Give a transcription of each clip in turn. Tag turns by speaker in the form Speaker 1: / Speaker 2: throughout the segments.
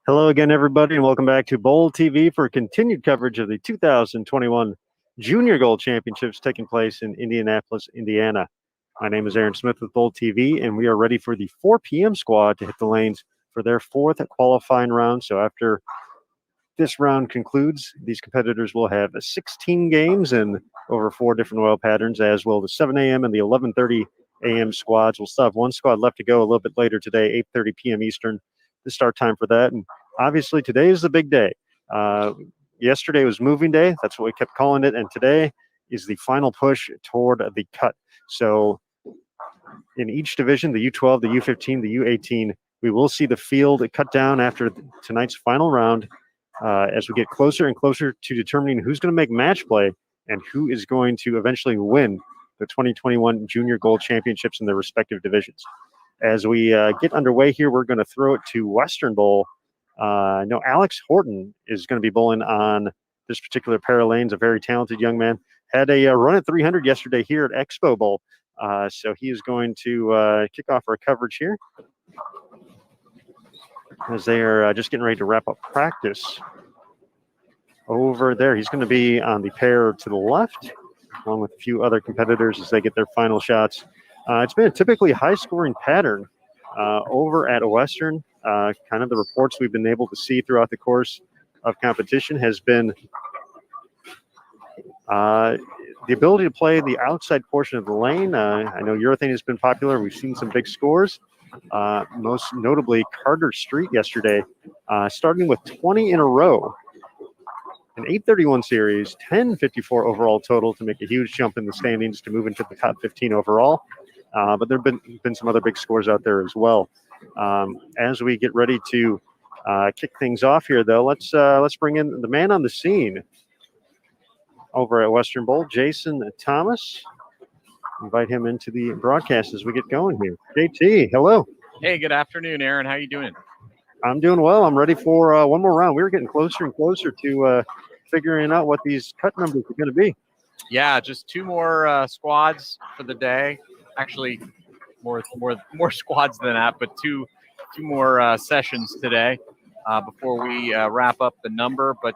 Speaker 1: Hello again, everybody, and welcome back to Bowl TV for continued coverage of the 2021 Junior Gold Championships taking place in Indianapolis, Indiana. My name is Aaron Smith with Bowl TV, and we are ready for the 4 p.m. squad to hit the lanes for their fourth qualifying round. So after this round concludes, these competitors will have 16 games and over 4 different oil patterns, as will the 7 a.m. and the 11:30 a.m. squads. We'll still have one squad left to go a little bit later today, 8:30 p.m. Eastern, the start time for that. And obviously, today is the big day. Yesterday was moving day. That's what we kept calling it. And today is the final push toward the cut. So in each division, the U12, the U15, the U18, we will see the field cut down after tonight's final round as we get closer and closer to determining who's going to make match play and who is going to eventually win the 2021 Junior Gold Championships in their respective divisions. As we get underway here, we're going to throw it to Western Bowl. I know Alex Horton is going to be bowling on this particular pair of lanes, a very talented young man. Had a run at 300 yesterday here at Expo Bowl. So he is going to kick off our coverage here as they are just getting ready to wrap up practice over there. He's going to be on the pair to the left, along with a few other competitors as they get their final shots. It's been a typically high-scoring pattern over at Western. Kind of the reports we've been able to see throughout the course of competition has been the ability to play the outside portion of the lane. I know urethane has been popular. We've seen some big scores, most notably Carter Street yesterday, starting with 20 in a row. An 831 series, 1054 overall total to make a huge jump in the standings to move into the top 15 overall. But there have been some other big scores out there as well. As we get ready to kick things off here, though, let's bring in the man on the scene over at Western Bowl, Jason Thomas. Invite him into the broadcast as we get going here. JT, hello.
Speaker 2: Hey, good afternoon, Aaron. How you doing?
Speaker 1: I'm doing well. I'm ready for one more round. We were getting closer and closer to figuring out what these cut numbers are going to be.
Speaker 2: Yeah, just 2 more squads for the day. Actually, more squads than that, but two sessions today before we wrap up the number. But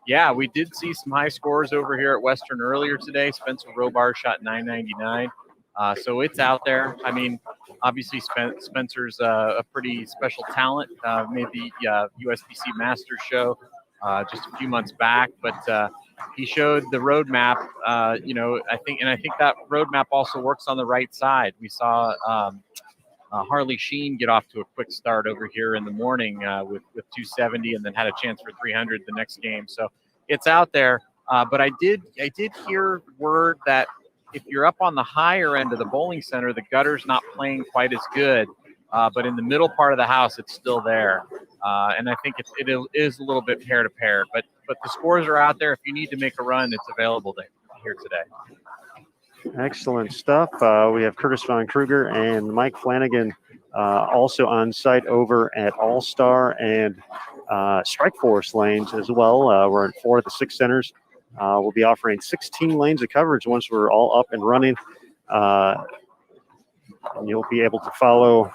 Speaker 2: yeah, we did see some high scores over here at Western earlier today. Spencer Robar shot 999. So it's out there. I mean, obviously Spencer's a pretty special talent. Made the USBC Masters show just a few months back, but he showed the roadmap. I think that roadmap also works on the right side. We saw Harley Sheen get off to a quick start over here in the morning with 270, and then had a chance for 300 the next game. So it's out there. But I did hear word that if you're up on the higher end of the bowling center, the gutter's not playing quite as good. But in the middle part of the house, it's still there. And I think it is a little bit pair to pair. But the scores are out there. If you need to make a run, it's available here today.
Speaker 1: Excellent stuff. We have Curtis Von Kruger and Mike Flanagan also on site over at All-Star and Strikeforce lanes as well. We're in 4 of the 6 centers. We'll be offering 16 lanes of coverage once we're all up and running. And you'll be able to follow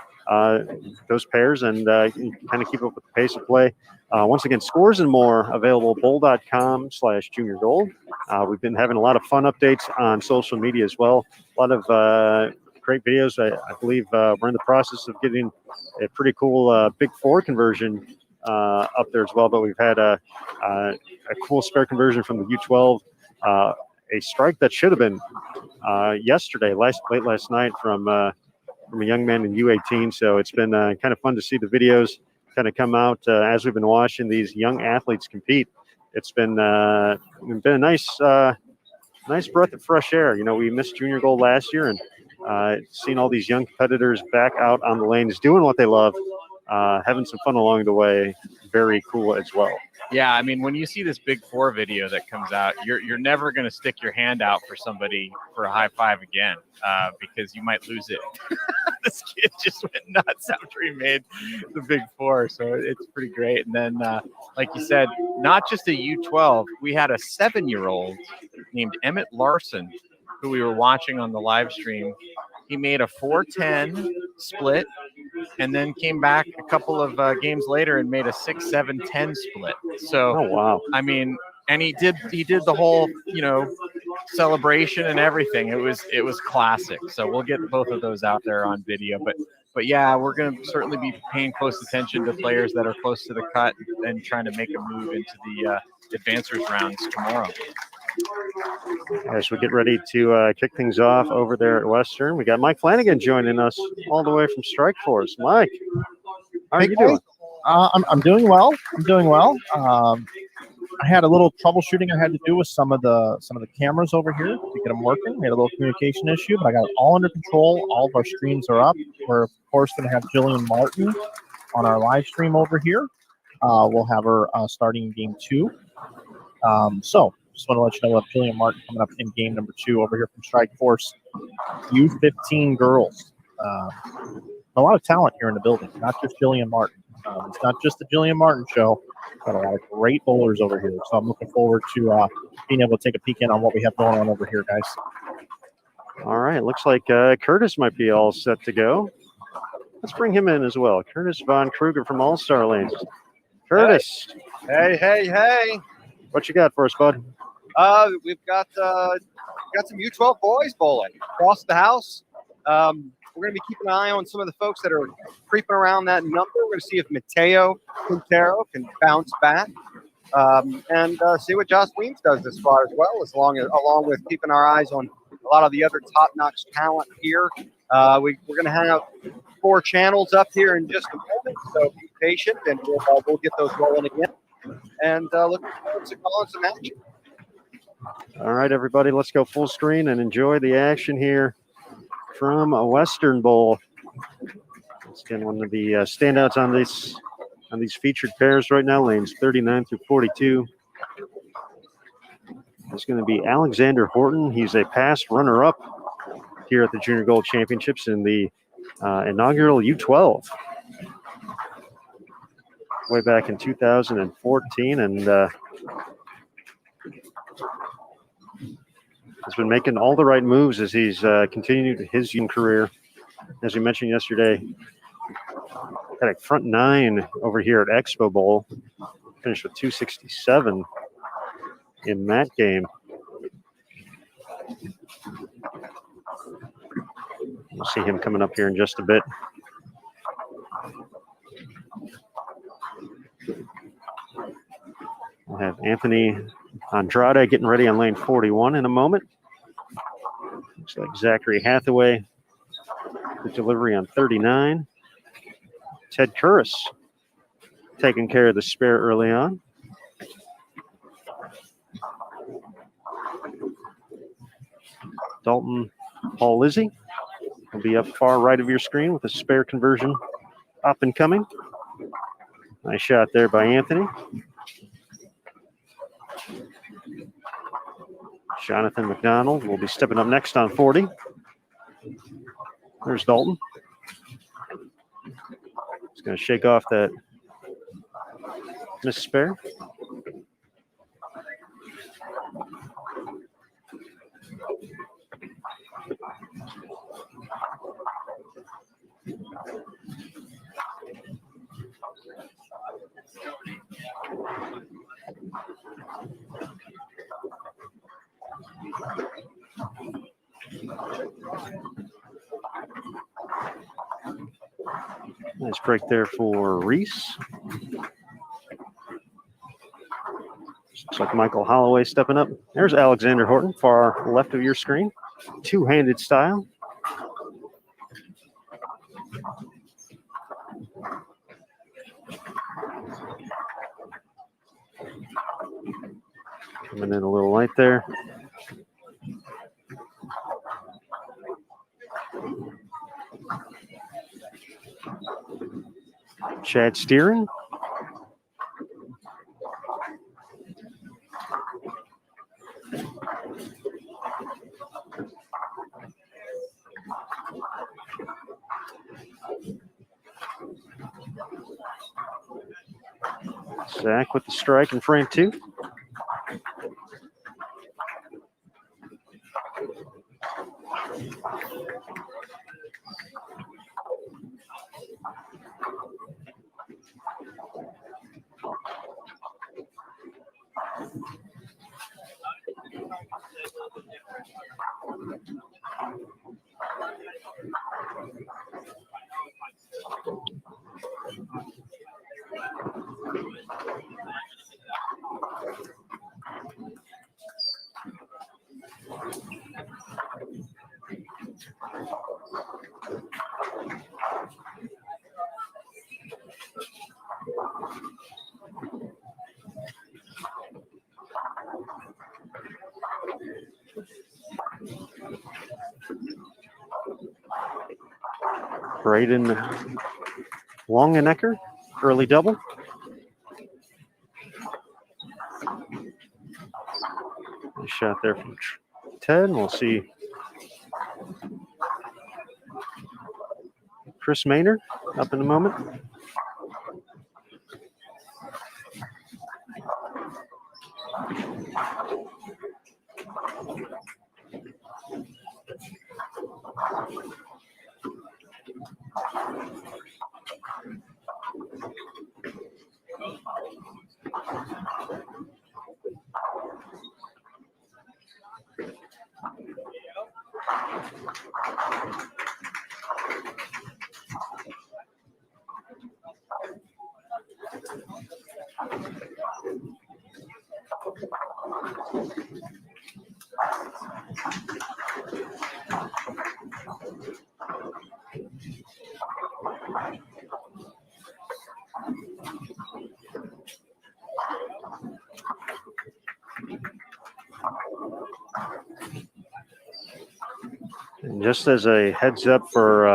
Speaker 1: those pairs and kind of keep up with the pace of play. Once again, scores and more available bowl.com/juniorgold. We've been having a lot of fun updates on social media as well. A lot of great videos. I believe we're in the process of getting a pretty cool Big 4 conversion up there as well. But we've had a cool spare conversion from the U12, a strike that should have been yesterday, late last night from a young man in U18. So it's been kind of fun to see the videos kind of come out as we've been watching these young athletes compete. It's been a nice breath of fresh air. You know, we missed Junior Gold last year, and seeing all these young competitors back out on the lanes doing what they love, having some fun along the way, very cool as well.
Speaker 2: Yeah, I mean, when you see this Big 4 video that comes out, you're never going to stick your hand out for somebody for a high five again because you might lose it. This kid just went nuts after he made the Big 4, so it's pretty great. And then, like you said, not just a U12, we had a 7-year-old named Emmett Larson who we were watching on the live stream. He made a 410 split, and then came back a couple of games later and made a 6-7-10 split. So,
Speaker 1: oh, wow.
Speaker 2: I mean, and he did the whole, celebration and everything. It was classic. So we'll get both of those out there on video. But yeah, we're going to certainly be paying close attention to players that are close to the cut and trying to make a move into the advancers rounds tomorrow.
Speaker 1: As we get ready to kick things off over there at Western, we got Mike Flanagan joining us all the way from Strikeforce. Mike, how are you doing?
Speaker 3: I'm doing well. I had a little troubleshooting I had to do with some of the cameras over here to get them working. We had a little communication issue, but I got it all under control. All of our screens are up. We're, of course, going to have Jillian Martin on our live stream over here. We'll have her starting game 2. So just want to let you know we have Jillian Martin coming up in game number 2 over here from Strikeforce. U15 girls. A lot of talent here in the building, not just Jillian Martin. It's not just the Jillian Martin show. Got a lot of great bowlers over here. So I'm looking forward to being able to take a peek in on what we have going on over here, guys.
Speaker 1: All right. Looks like Curtis might be all set to go. Let's bring him in as well. Curtis Von Kruger from All-Star Lanes. Curtis.
Speaker 4: Hey.
Speaker 1: What you got for us, bud?
Speaker 4: We've got some U12 boys bowling across the house. We're going to be keeping an eye on some of the folks that are creeping around that number. We're going to see if Mateo Quintero can bounce back and see what Josh Weems does this far as well, along with keeping our eyes on a lot of the other top-notch talent here. We're going to have 4 channels up here in just a moment, so be patient, and we'll get those rolling again. And looking forward to calling some action.
Speaker 1: All right, everybody, let's go full screen and enjoy the action here from a Western Bowl. It's again one of the standouts on these featured pairs right now, lanes 39 through 42. It's going to be Alexander Horton. He's a past runner-up here at the Junior Gold Championships in the inaugural U12 way back in 2014, and has been making all the right moves as he's continued his young career. As we mentioned yesterday, Had a front 9 over here at Expo Bowl. Finished with 267 in that game. We'll see him coming up here in just a bit. We'll have Anthony Andrade getting ready on lane 41 in a moment. Looks like Zachary Hathaway, the delivery on 39. Ted Curris taking care of the spare early on. Dalton Paul Lizzie will be up far right of your screen with a spare conversion up and coming. Nice shot there by Anthony. Jonathan McDonald will be stepping up next on 40. There's Dalton. He's going to shake off that missed spare. Nice break there for Reese. Looks like Michael Holloway stepping up. There's Alexander Horton, far left of your screen. Two-handed style. Coming in a little light there. Chad Steering. Zach with the strike in frame 2. Braden Longenecker, early double. Nice shot there from Ted. We'll see Chris Maynard up in a moment. And just as a heads up for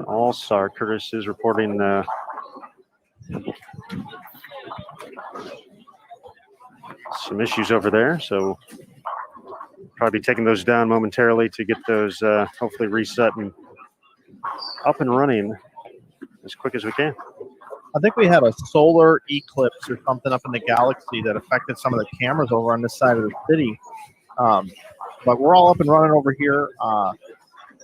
Speaker 1: All-Star, Curtis is reporting some issues over there, so probably taking those down momentarily to get those hopefully reset and up and running as quick as we can.
Speaker 3: I think we had a solar eclipse or something up in the galaxy that affected some of the cameras over on this side of the city. But we're all up and running over here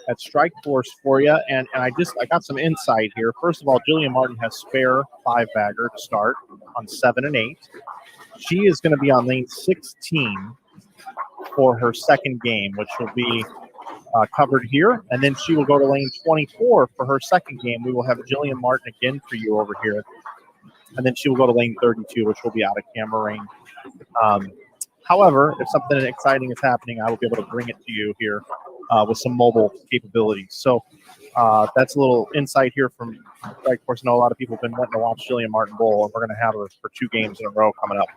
Speaker 3: at Strikeforce for you. And I got some insight here. First of all, Jillian Martin has spare 5-bagger to start on 7 and 8. She is going to be on lane 16 for her second game, which will be covered here. And then she will go to lane 24 for her second game. We will have Jillian Martin again for you over here. And then she will go to lane 32, which will be out of camera range. However, if something exciting is happening, I will be able to bring it to you here with some mobile capabilities. So that's a little insight here from Strikeforce. I know a lot of people have been wanting to watch Jillian Martin bowl, and we're going to have her for 2 games in a row coming up.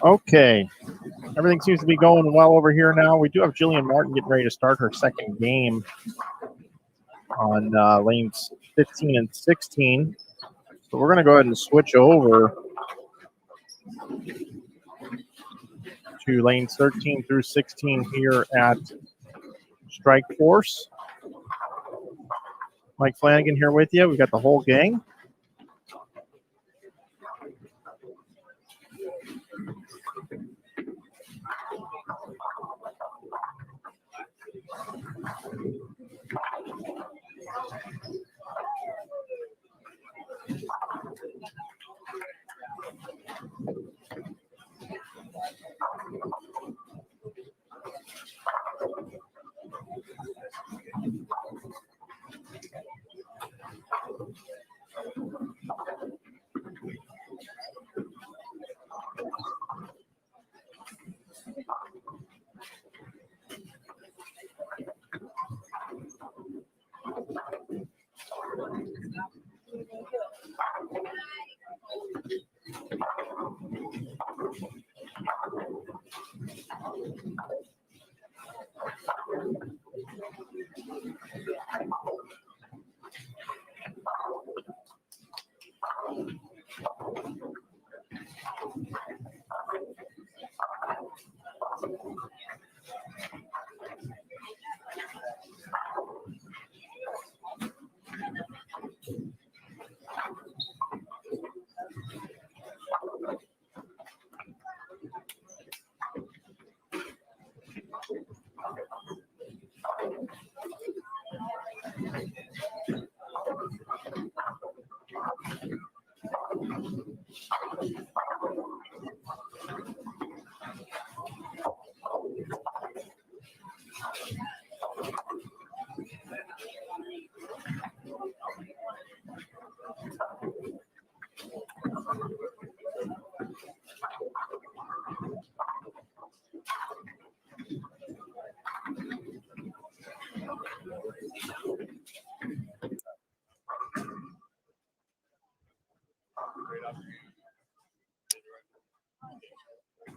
Speaker 3: Okay. Everything seems to be going well over here now. We do have Jillian Martin getting ready to start her second game on lanes 15 and 16. So we're going to go ahead and switch over to lanes 13 through 16 here at Strikeforce. Mike Flanagan here with you. We've got the whole gang.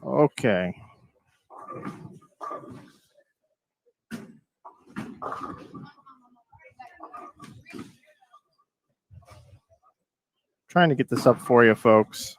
Speaker 3: Okay. Trying to get this up for you, folks.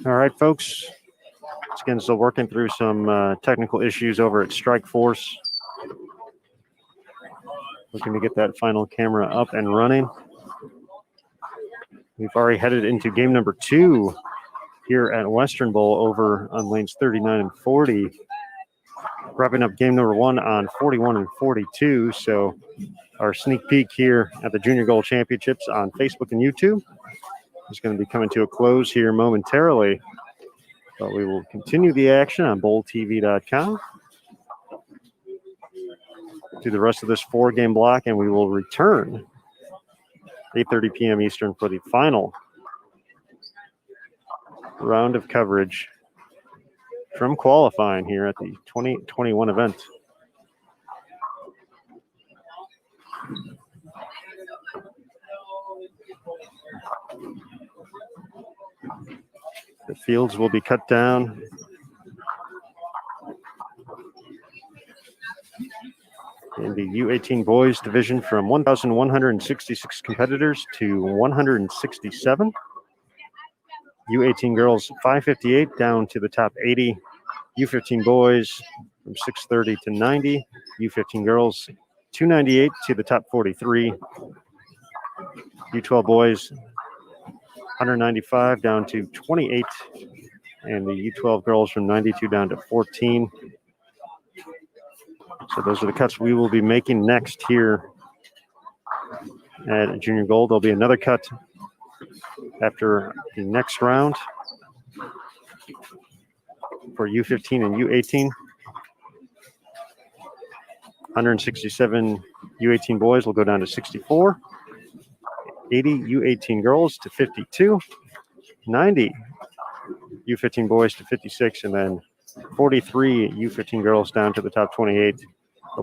Speaker 1: All right, folks. Once again, still working through some technical issues over at Strikeforce. Looking to get that final camera up and running. We've already headed into game number 2 here at Western Bowl over on lanes 39 and 40. Wrapping up game number 1 on 41 and 42. So our sneak peek here at the Junior Gold Championships on Facebook and YouTube is going to be coming to a close here momentarily. But we will continue the action on bowltv.com through the rest of this 4-game block, and we will return 8:30 p.m. Eastern for the final round of coverage from qualifying here at the 2021 event. The fields will be cut down. In the U18 boys division from 1,166 competitors to 167. U18 girls 558 down to the top 80. U15 boys from 630 to 90. U15 girls 298 to the top 43. U12 boys 195 down to 28. And the U12 girls from 92 down to 14. So those are the cuts we will be making next here at Junior Gold. There'll be another cut after the next round for U15 and U18. 167 U18 boys will go down to 64. 80 U18 girls to 52. 90 U15 boys to 56. And then 43 U15 girls down to the top 28.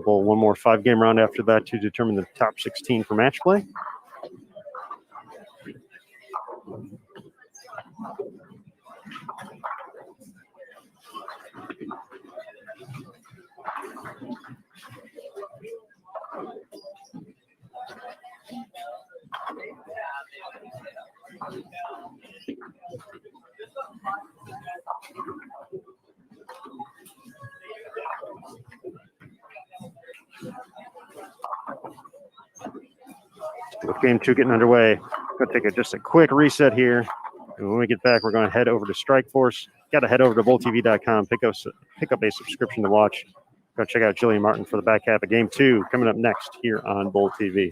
Speaker 1: One more 5-game round after that to determine the top 16 for match play. With game 2 getting underway, going to take just a quick reset here. And when we get back, we're going to head over to Strikeforce. Got to head over to bowltv.com, pick up a subscription to watch. Go check out Jillian Martin for the back half of game 2 coming up next here on Bowl TV.